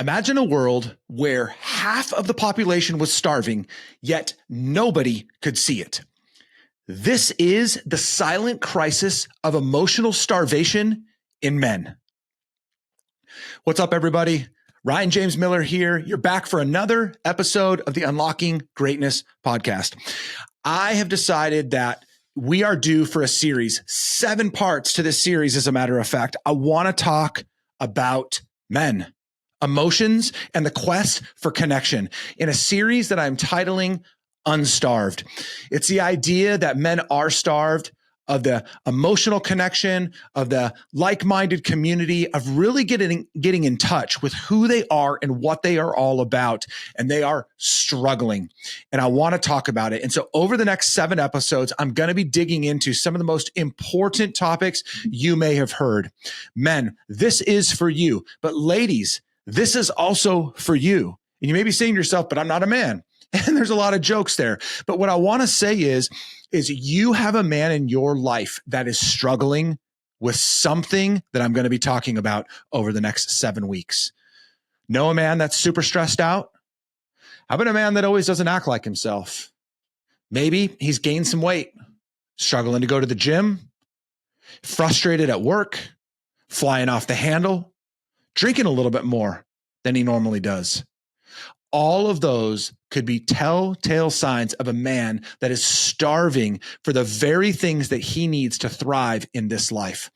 Imagine a world where half of the population was starving, yet nobody could see it. This is the silent crisis of emotional starvation in men. What's up, everybody? Ryan James Miller here. You're back for another episode of the Unlocking Greatness podcast. I have decided that we are due for a series, 7 parts to this series, as a matter of fact. I want to talk about men, emotions, and the quest for connection in a series that I'm titling Unstarved. It's the idea that men are starved of the emotional connection, of the like-minded community, of really getting in touch with who they are and what they are all about. And they are struggling. And I want to talk about it. And so over the next 7 episodes, I'm going to be digging into some of the most important topics you may have heard. Men, this is for you. But ladies, this is also for you. And you may be saying to yourself, but I'm not a man. And there's a lot of jokes there. But what I want to say is you have a man in your life that is struggling with something that I'm going to be talking about over the next 7 weeks. Know a man that's super stressed out? How about a man that always doesn't act like himself? Maybe he's gained some weight, struggling to go to the gym, frustrated at work, flying off the handle, drinking a little bit more than he normally does. All of those could be telltale signs of a man that is starving for the very things that he needs to thrive in this life.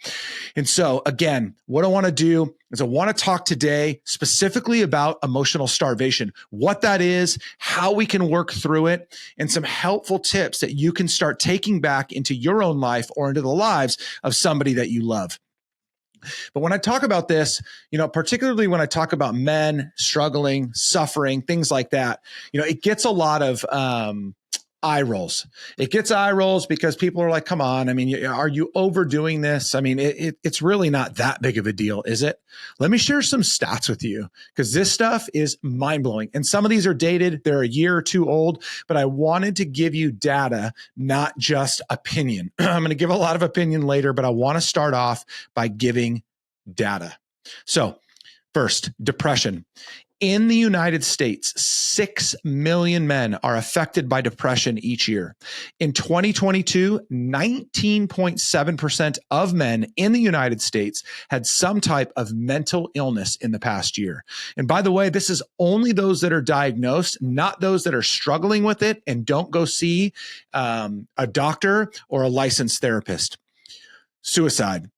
And so, again, what I want to do is I want to talk today specifically about emotional starvation, what that is, how we can work through it, and some helpful tips that you can start taking back into your own life or into the lives of somebody that you love. But when I talk about this, particularly when I talk about men struggling, suffering, things like that, it gets a lot of eye rolls. It gets eye rolls because people are like, come on. I mean, are you overdoing this? I mean, it's really not that big of a deal, is it? Let me share some stats with you because this stuff is mind blowing. And some of these are dated. They're a year or 2 old, but I wanted to give you data, not just opinion. I'm going to give a lot of opinion later, but I want to start off by giving data. So first, depression. In the United States, 6 million men are affected by depression each year. In 2022, 19.7% of men in the United States had some type of mental illness in the past year. And by the way, this is only those that are diagnosed, not those that are struggling with it and don't go see a doctor or a licensed therapist. Suicide.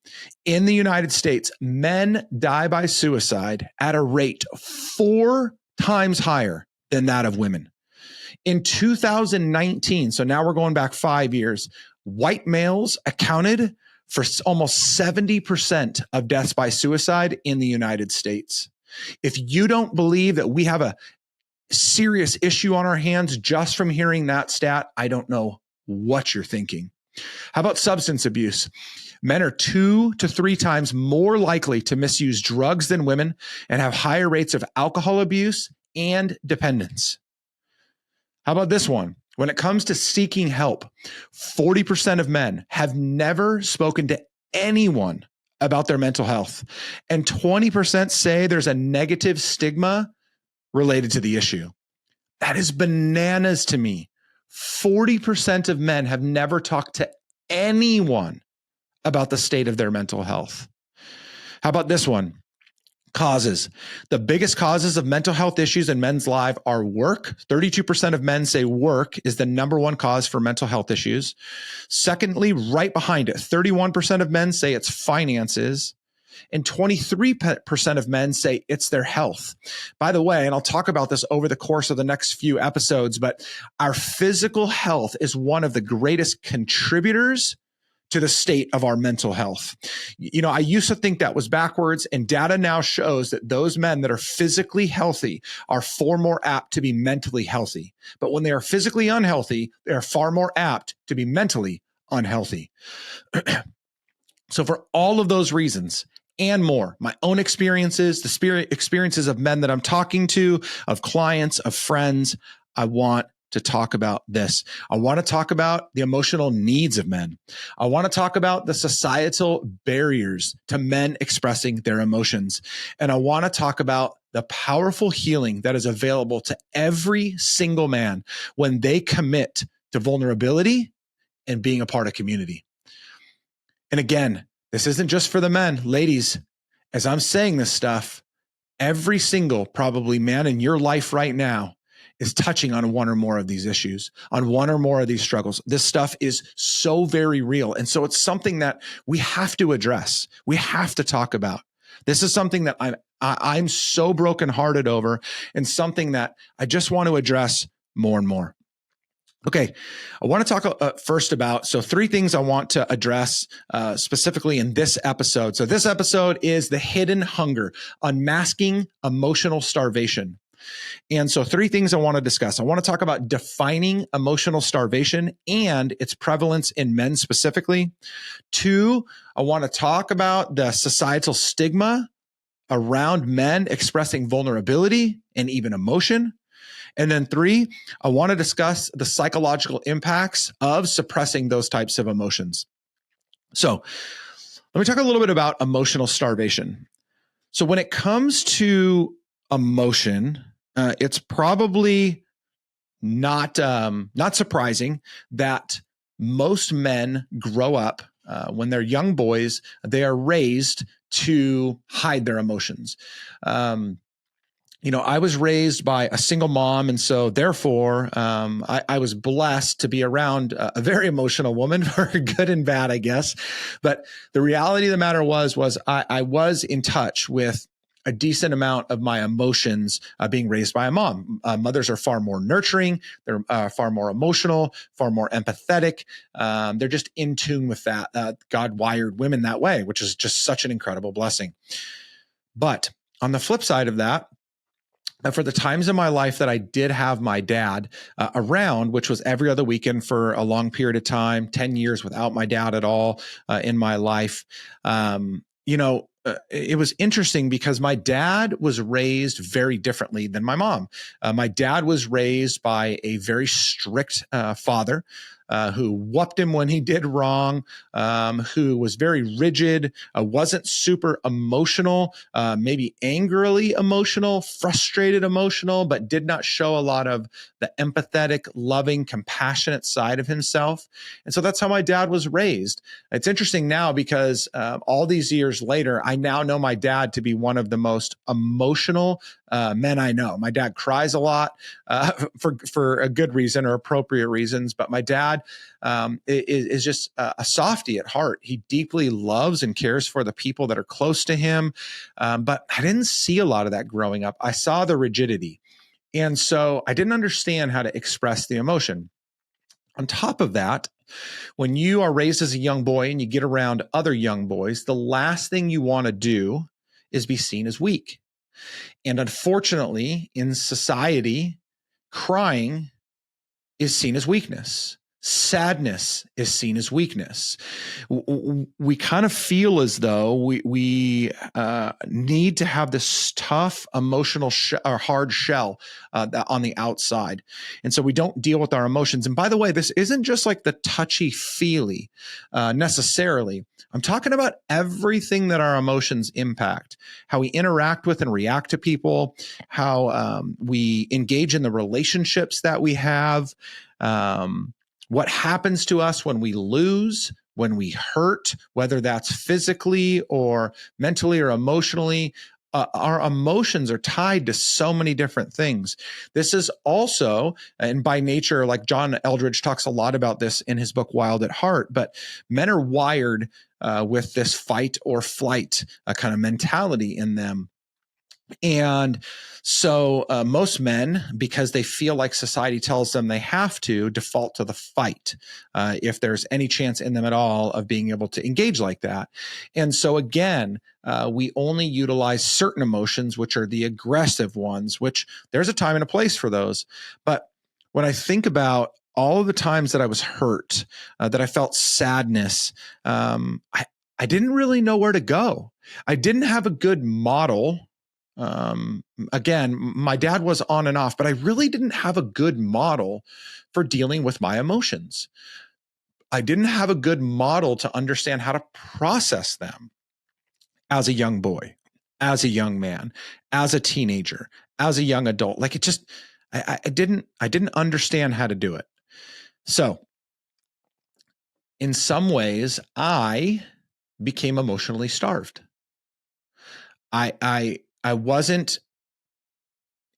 In the United States, men die by suicide at a rate 4 times higher than that of women. In 2019, so now we're going back 5 years, white males accounted for almost 70% of deaths by suicide in the United States. If you don't believe that we have a serious issue on our hands just from hearing that stat, I don't know what you're thinking. How about substance abuse? Men are 2 to 3 times more likely to misuse drugs than women and have higher rates of alcohol abuse and dependence. How about this one? When it comes to seeking help, 40% of men have never spoken to anyone about their mental health, and 20% say there's a negative stigma related to the issue. That is bananas to me. 40% of men have never talked to anyone about the state of their mental health. How about this one? Causes. The biggest causes of mental health issues in men's life are work. 32% of men say work is the number 1 cause for mental health issues. Secondly, right behind it, 31% of men say it's finances. And 23% of men say it's their health. By the way, and I'll talk about this over the course of the next few episodes, but our physical health is one of the greatest contributors to the state of our mental health. I used to think that was backwards, and data now shows that those men that are physically healthy are far more apt to be mentally healthy. But when they are physically unhealthy, they are far more apt to be mentally unhealthy. So for all of those reasons and more, my own experiences, the experiences of men that I'm talking to, of clients, of friends, I want to talk about this. I want to talk about the emotional needs of men. I want to talk about the societal barriers to men expressing their emotions. And I want to talk about the powerful healing that is available to every single man when they commit to vulnerability and being a part of community. And again, this isn't just for the men. Ladies, as I'm saying this stuff, every single probably man in your life right now is touching on one or more of these issues, on one or more of these struggles. This stuff is so very real. And so it's something that we have to address. We have to talk about. This is something that I'm so brokenhearted over, and something that I just want to address more and more. Okay, I want to talk first about, so 3 things I want to address specifically in this episode. So this episode is the hidden hunger, unmasking emotional starvation. And so 3 things I want to discuss. I want to talk about defining emotional starvation and its prevalence in men specifically. 2, I want to talk about the societal stigma around men expressing vulnerability and even emotion. And then 3, I want to discuss the psychological impacts of suppressing those types of emotions. So let me talk a little bit about emotional starvation. So when it comes to emotion, it's probably not surprising that most men grow up when they're young boys. They are raised to hide their emotions. I was raised by a single mom, and so therefore, I was blessed to be around a very emotional woman, for good and bad, I guess. But the reality of the matter was I was in touch with a decent amount of my emotions being raised by a mom. Mothers are far more nurturing. They're far more emotional, far more empathetic. They're just in tune with that. God wired women that way, which is just such an incredible blessing. But on the flip side of that, for the times in my life that I did have my dad around, which was every other weekend for a long period of time, 10 years without my dad at all in my life, it was interesting because my dad was raised very differently than my mom. My dad was raised by a very strict father who whooped him when he did wrong, who was very rigid, wasn't super emotional, maybe angrily emotional, frustrated emotional, but did not show a lot of the empathetic, loving, compassionate side of himself. And so that's how my dad was raised. It's interesting now because all these years later, I now know my dad to be one of the most emotional men I know. My dad cries a lot for a good reason or appropriate reasons, but my dad is just a softie at heart. He deeply loves and cares for the people that are close to him. But I didn't see a lot of that growing up. I saw the rigidity. And so I didn't understand how to express the emotion. On top of that, when you are raised as a young boy and you get around other young boys, the last thing you want to do is be seen as weak. And unfortunately, in society, crying is seen as weakness. Sadness is seen as weakness. We kind of feel as though we need to have this tough, emotional, or hard shell on the outside. And so we don't deal with our emotions. And by the way, this isn't just like the touchy-feely necessarily. I'm talking about everything that our emotions impact, how we interact with and react to people, how we engage in the relationships that we have, what happens to us when we lose, when we hurt, whether that's physically or mentally or emotionally. Our emotions are tied to so many different things. This is also, and by nature, like John Eldredge talks a lot about this in his book, Wild at Heart, but men are wired with this fight or flight kind of mentality in them. And so most men, because they feel like society tells them they have to, default to the fight if there's any chance in them at all of being able to engage like that. And so again, we only utilize certain emotions, which are the aggressive ones, which there's a time and a place for those. But when I think about all of the times that I was hurt, that I felt sadness, I didn't really know where to go. I didn't have a good model Again, my dad was on and off, but I really didn't have a good model for dealing with my emotions. I didn't have a good model to understand how to process them as a young boy, as a young man, as a teenager, as a young adult. Like it just, I didn't understand how to do it. So in some ways, I became emotionally starved. I wasn't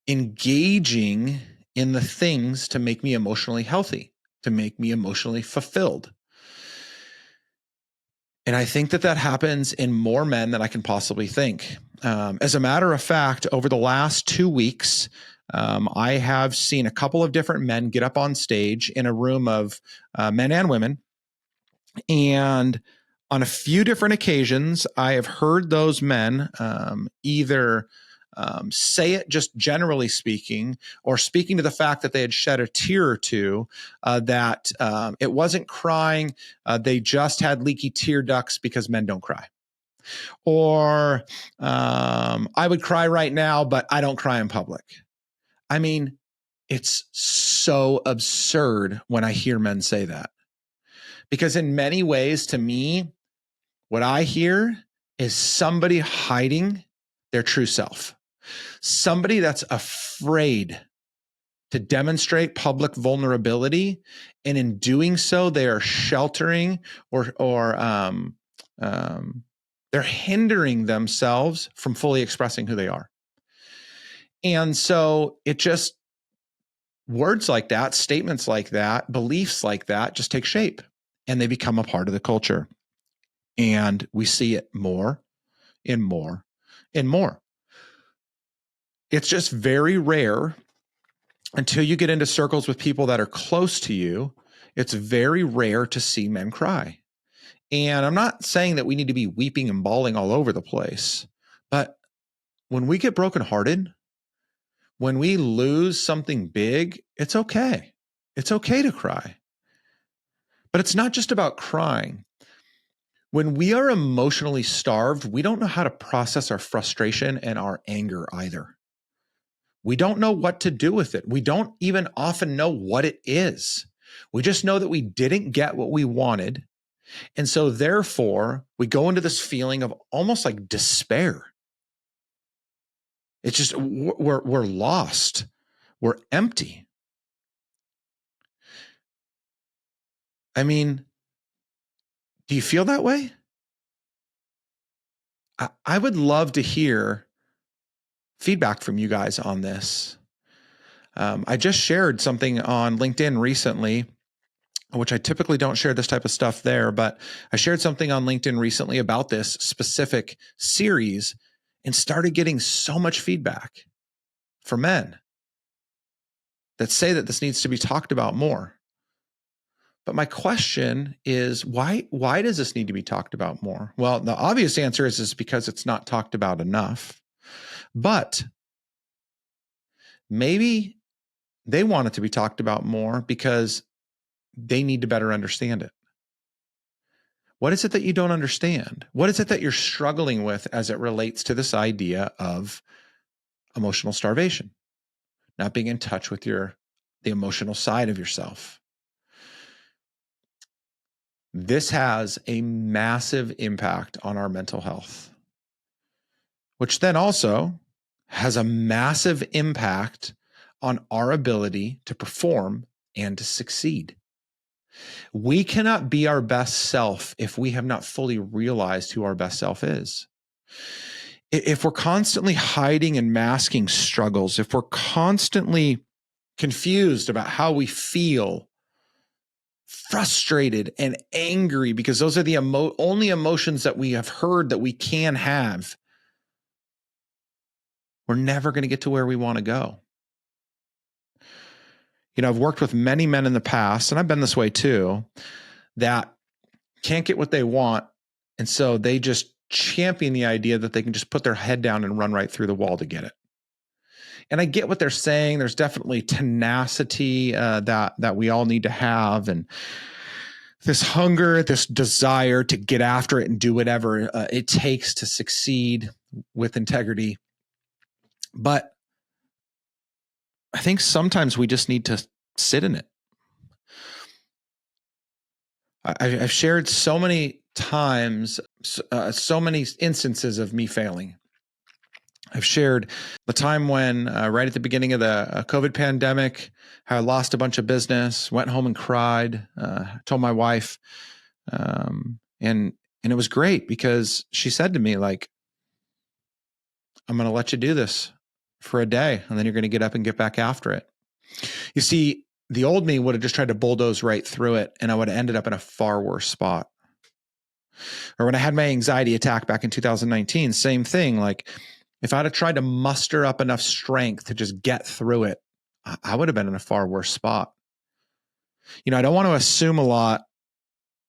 engaging in the things to make me emotionally healthy, to make me emotionally fulfilled. And I think that happens in more men than I can possibly think. As a matter of fact, over the last 2 weeks, I have seen a couple of different men get up on stage in a room of men and women. And on a few different occasions, I have heard those men either say it just generally speaking, or speaking to the fact that they had shed a tear or two, that it wasn't crying, they just had leaky tear ducts because men don't cry. Or I would cry right now, but I don't cry in public. I mean, it's so absurd when I hear men say that. Because in many ways, to me, what I hear is somebody hiding their true self. Somebody that's afraid to demonstrate public vulnerability, and in doing so, they are sheltering or they're hindering themselves from fully expressing who they are. And so it just, words like that, statements like that, beliefs like that just take shape and they become a part of the culture. And we see it more and more and more. It's just very rare, until you get into circles with people that are close to you, it's very rare to see men cry. And I'm not saying that we need to be weeping and bawling all over the place, but when we get brokenhearted, when we lose something big, it's okay. It's okay to cry. But it's not just about crying. When we are emotionally starved, we don't know how to process our frustration and our anger either. We don't know what to do with it. We don't even often know what it is. We just know that we didn't get what we wanted. And so therefore, we go into this feeling of almost like despair. It's just, we're lost. We're empty. I mean, do you feel that way? I would love to hear feedback from you guys on this. I just shared something on LinkedIn recently, which I typically don't share this type of stuff there, but I shared something on LinkedIn recently about this specific series and started getting so much feedback from men that say that this needs to be talked about more. But my question is, why does this need to be talked about more? Well, the obvious answer is because it's not talked about enough. But maybe they want it to be talked about more because they need to better understand it. What is it that you don't understand? What is it that you're struggling with as it relates to this idea of emotional starvation, not being in touch with the emotional side of yourself? This has a massive impact on our mental health, which then also has a massive impact on our ability to perform and to succeed. We cannot be our best self if we have not fully realized who our best self is. If we're constantly hiding and masking struggles, if we're constantly confused about how we feel, frustrated and angry, because those are the only emotions that we have heard that we can have, we're never going to get to where we want to go. You know, I've worked with many men in the past, and I've been this way too, that can't get what they want. And so they just champion the idea that they can just put their head down and run right through the wall to get it. And I get what they're saying. There's definitely tenacity that we all need to have, and this hunger, this desire to get after it and do whatever it takes to succeed with integrity. But I think sometimes we just need to sit in it. I've shared so many times, so many instances of me failing. I've shared the time when, right at the beginning of the COVID pandemic, I lost a bunch of business, went home and cried, told my wife, and it was great because she said to me, like, I'm going to let you do this for a day, and then you're going to get up and get back after it. You see, the old me would have just tried to bulldoze right through it, and I would have ended up in a far worse spot. Or when I had my anxiety attack back in 2019, same thing. Like, if I'd have tried to muster up enough strength to just get through it, I would have been in a far worse spot. You know, I don't want to assume a lot,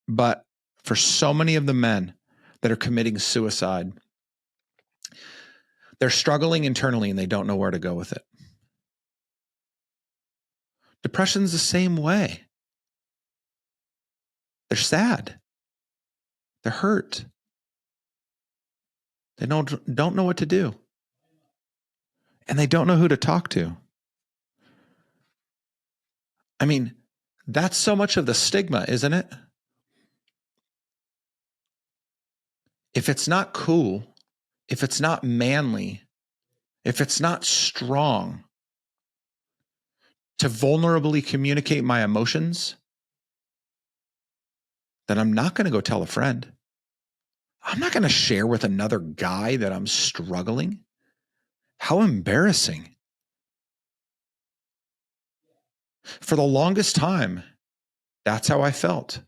but for so many of the men that are committing suicide, they're struggling internally and they don't know where to go with it. Depression's the same way. They're sad. They're hurt. They don't know what to do. And they don't know who to talk to. I mean, that's so much of the stigma, isn't it? If it's not cool, if it's not manly, if it's not strong to vulnerably communicate my emotions, then I'm not going to go tell a friend. I'm not going to share with another guy that I'm struggling. How embarrassing. For the longest time, that's how I felt.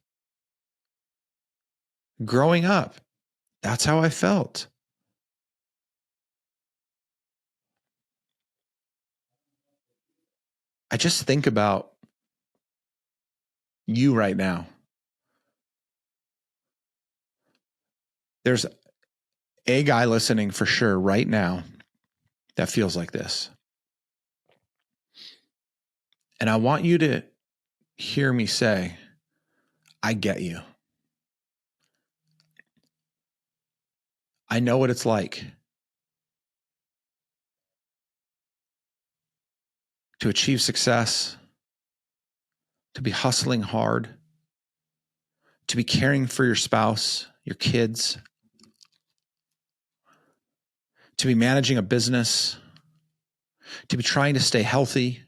Growing up, that's how I felt. I just think about you right now. There's a guy listening for sure right now that feels like this. And I want you to hear me say, I get you. I know what it's like to achieve success, to be hustling hard, to be caring for your spouse, your kids, to be managing a business, to be trying to stay healthy,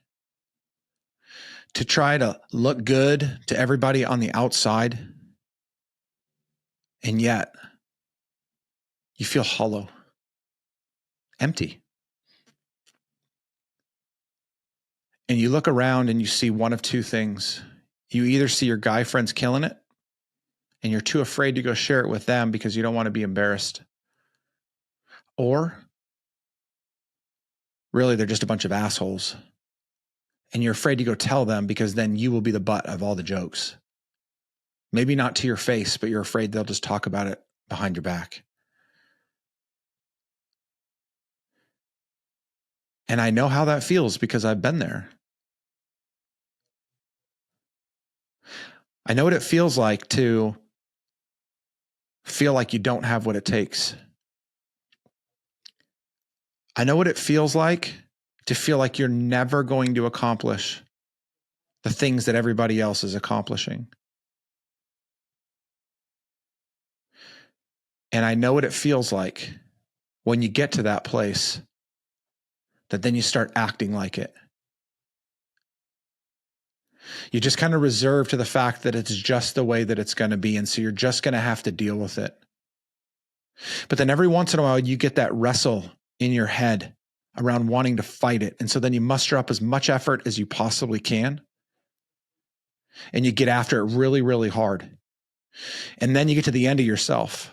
to try to look good to everybody on the outside. And yet, you feel hollow, empty. And you look around and you see one of two things. You either see your guy friends killing it, and you're too afraid to go share it with them because you don't want to be embarrassed. Or really, they're just a bunch of assholes. And you're afraid to go tell them because then you will be the butt of all the jokes. Maybe not to your face, but you're afraid they'll just talk about it behind your back. And I know how that feels because I've been there. I know what it feels like to feel like you don't have what it takes. I know what it feels like to feel like you're never going to accomplish the things that everybody else is accomplishing. And I know what it feels like when you get to that place that then you start acting like it. You just kind of reserve to the fact that it's just the way that it's going to be. And so you're just going to have to deal with it. But then every once in a while, you get that wrestle in your head around wanting to fight it. And so then you muster up as much effort as you possibly can. And you get after it really, really hard. And then you get to the end of yourself.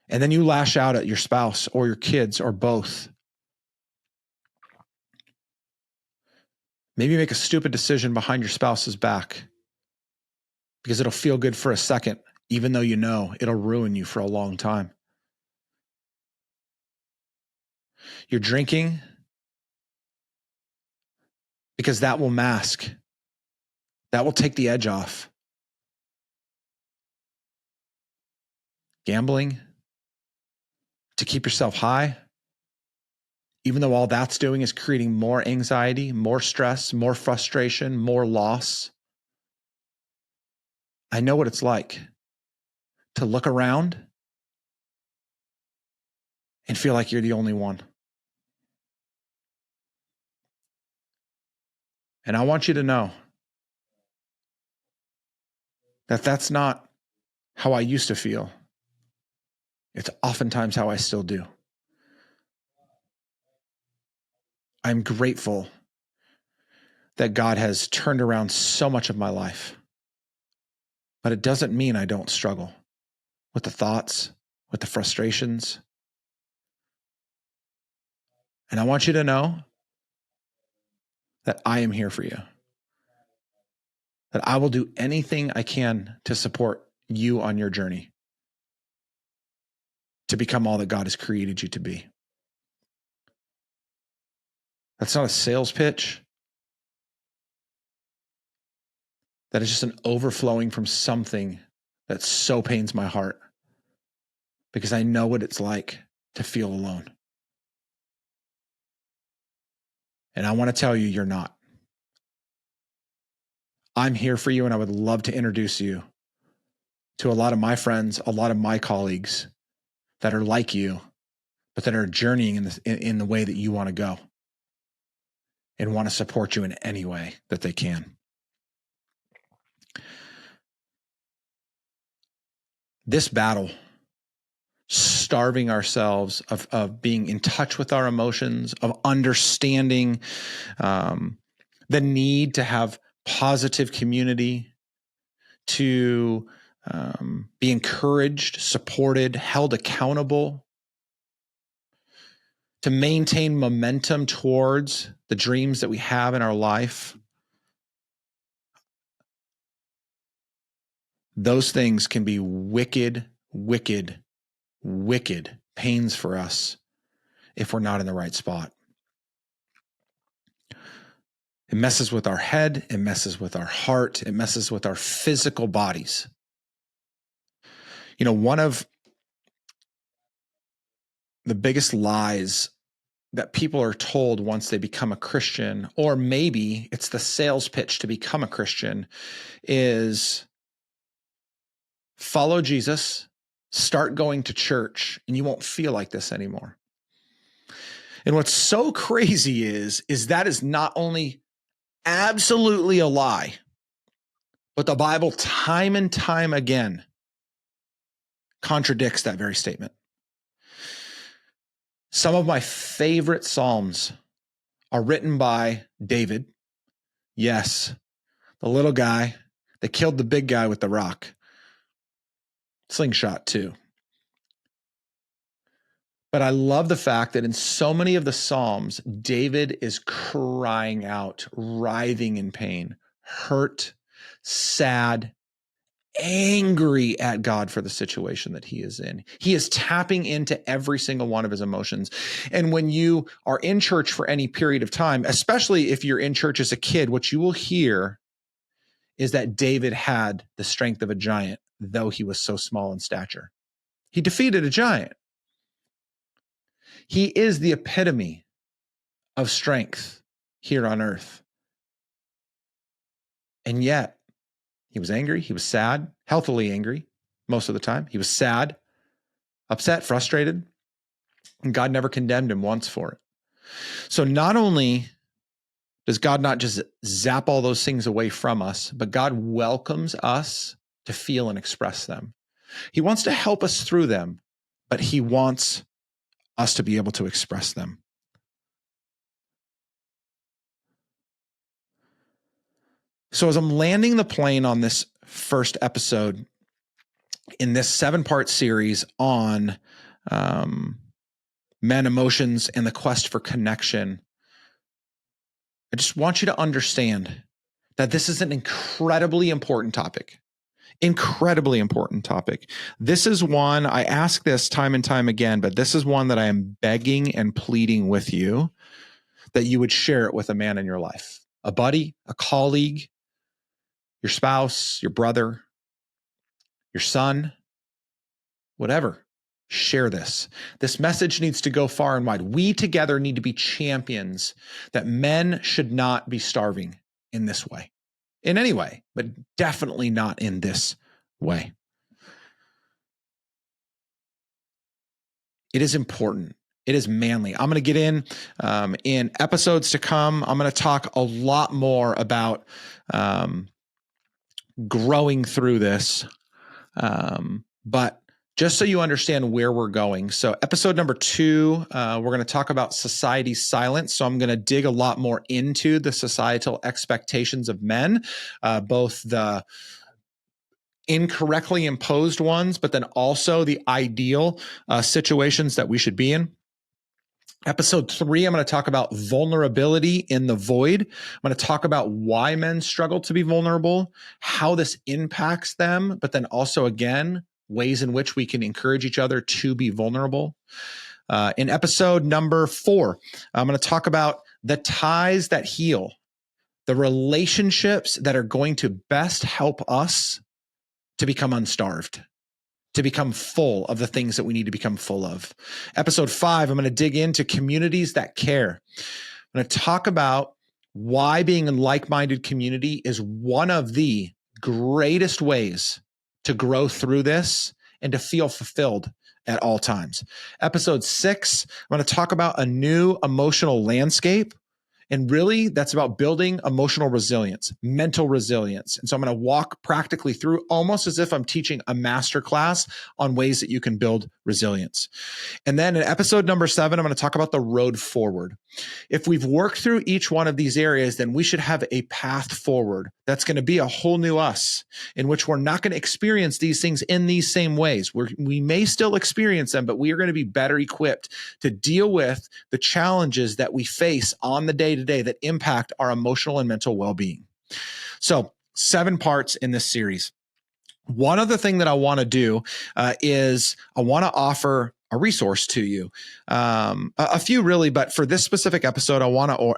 And then you lash out at your spouse or your kids or both. Maybe make a stupid decision behind your spouse's back because it'll feel good for a second, even though you know it'll ruin you for a long time. You're drinking because that will mask. That will take the edge off. Gambling to keep yourself high. even though all that's doing is creating more anxiety, more stress, more frustration, more loss. I know what it's like to look around and feel like you're the only one. And I want you to know that that's not how I used to feel. It's oftentimes how I still do. I'm grateful that God has turned around so much of my life. But it doesn't mean I don't struggle with the thoughts, with the frustrations. And I want you to know that I am here for you, that I will do anything I can to support you on your journey to become all that God has created you to be. That's not a sales pitch. That is just an overflowing from something that so pains my heart because I know what it's like to feel alone. And I want to tell you, you're not. I'm here for you, and I would love to introduce you to a lot of my friends, a lot of my colleagues that are like you, but that are journeying in the way that you want to go and want to support you in any way that they can. This battle, starving ourselves of being in touch with our emotions, of understanding the need to have positive community, to be encouraged, supported, held accountable, to maintain momentum towards the dreams that we have in our life. Those things can be wicked, wicked, wicked pains for us if we're not in the right spot. It messes with our head. It messes with our heart. It messes with our physical bodies. You know, one of the biggest lies that people are told once they become a Christian, or maybe it's the sales pitch to become a Christian, is follow Jesus, start going to church, and you won't feel like this anymore. And what's so crazy is that is not only absolutely a lie, but the Bible time and time again contradicts that very statement. Some of my favorite Psalms are written by David. Yes, the little guy that killed the big guy with the rock. Slingshot too. But I love the fact that in so many of the Psalms, David is crying out, writhing in pain, hurt, sad, angry at God for the situation that he is in. He is tapping into every single one of his emotions. And when you are in church for any period of time, especially if you're in church as a kid, what you will hear is that David had the strength of a giant, though he was so small in stature. He defeated a giant. He is the epitome of strength here on earth. And yet, he was angry. He was sad, healthily angry most of the time. He was sad, upset, frustrated, and God never condemned him once for it. So not only does God not just zap all those things away from us, but God welcomes us to feel and express them. He wants to help us through them, but he wants us to be able to express them. So as I'm landing the plane on this first episode in this 7-part series on men, emotions, and the quest for connection, I just want you to understand that this is an incredibly important topic. Incredibly important topic. This is one, I ask this time and time again, but this is one that I am begging and pleading with you that you would share it with a man in your life, a buddy, a colleague, your spouse, your brother, your son, whatever. Share this. This message needs to go far and wide. We together need to be champions that men should not be starving in this way, in any way, but definitely not in this way. It is important. It is manly. I'm going to get in episodes to come. I'm going to talk a lot more about growing through this. But just so you understand where we're going. So episode number 2, we're going to talk about society's silence. So I'm going to dig a lot more into the societal expectations of men, both the incorrectly imposed ones, but then also the ideal situations that we should be in. Episode 3, I'm going to talk about vulnerability in the void. I'm going to talk about why men struggle to be vulnerable, how this impacts them, but then also, again, ways in which we can encourage each other to be vulnerable. In episode number 4, I'm going to talk about the ties that heal, the relationships that are going to best help us to become unstarved, to become full of the things that we need to become full of. Episode 5, I'm going to dig into communities that care. I'm going to talk about why being in like-minded community is one of the greatest ways to grow through this and to feel fulfilled at all times. Episode 6, I'm going to talk about a new emotional landscape. And really, that's about building emotional resilience, mental resilience. And so I'm going to walk practically through almost as if I'm teaching a masterclass on ways that you can build resilience. And then in episode number 7, I'm going to talk about the road forward. If we've worked through each one of these areas, then we should have a path forward. That's going to be a whole new us in which we're not going to experience these things in these same ways. We may still experience them, but we are going to be better equipped to deal with the challenges that we face on the day-to-day that impact our emotional and mental well-being. So 7 parts in this series. One other thing that I want to do is I want to offer a resource to you, a few really, but for this specific episode, I want to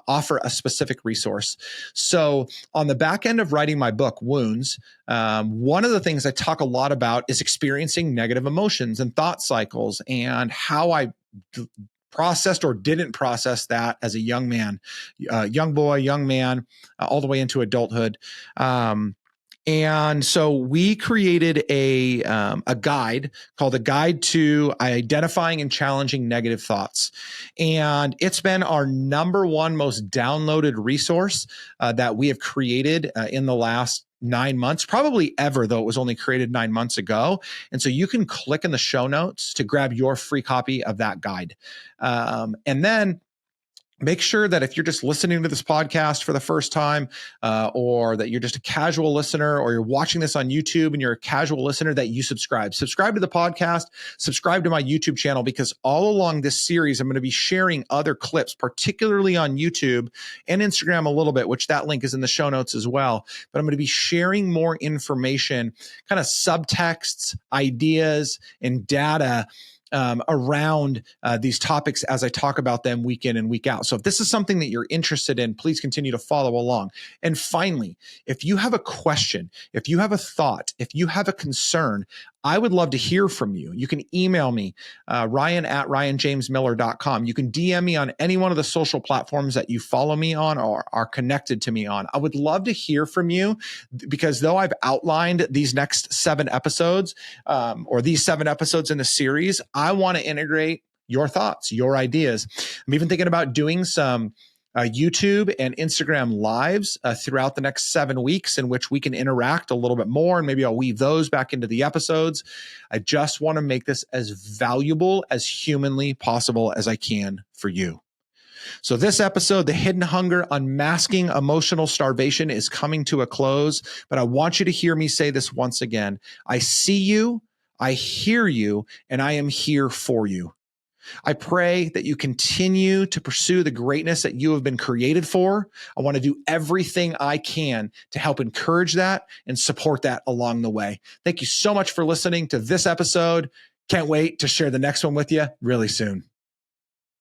offer a specific resource. So on the back end of writing my book, Wounds, one of the things I talk a lot about is experiencing negative emotions and thought cycles and how I processed or didn't process that as a young man, young boy, young man, all the way into adulthood. And so we created a guide called the Guide to Identifying and Challenging Negative Thoughts. And it's been our number 1 most downloaded resource that we have created in the last 9 months, probably ever, though it was only created 9 months ago. And so you can click in the show notes to grab your free copy of that guide. And then make sure that if you're just listening to this podcast for the first time, or that you're just a casual listener, or you're watching this on YouTube and you're a casual listener, that you subscribe to the podcast, subscribe to my YouTube channel, because all along this series, I'm going to be sharing other clips, particularly on YouTube and Instagram a little bit, which that link is in the show notes as well. But I'm going to be sharing more information, kind of subtexts, ideas, and data around these topics as I talk about them week in and week out. So if this is something that you're interested in, please continue to follow along. And finally, if you have a question, if you have a thought, if you have a concern, I would love to hear from you. You can email me, ryan@ryanjamesmiller.com. You can DM me on any one of the social platforms that you follow me on or are connected to me on. I would love to hear from you, because though I've outlined these next 7 episodes, or these 7 episodes in the series, I want to integrate your thoughts, your ideas. I'm even thinking about doing some YouTube and Instagram lives throughout the next 7 weeks, in which we can interact a little bit more, and maybe I'll weave those back into the episodes. I just want to make this as valuable as humanly possible as I can for you. So this episode, The Hidden Hunger, Unmasking Emotional Starvation, is coming to a close, but I want you to hear me say this once again. I see you, I hear you, and I am here for you. I pray that you continue to pursue the greatness that you have been created for. I want to do everything I can to help encourage that and support that along the way. Thank you so much for listening to this episode. Can't wait to share the next one with you really soon.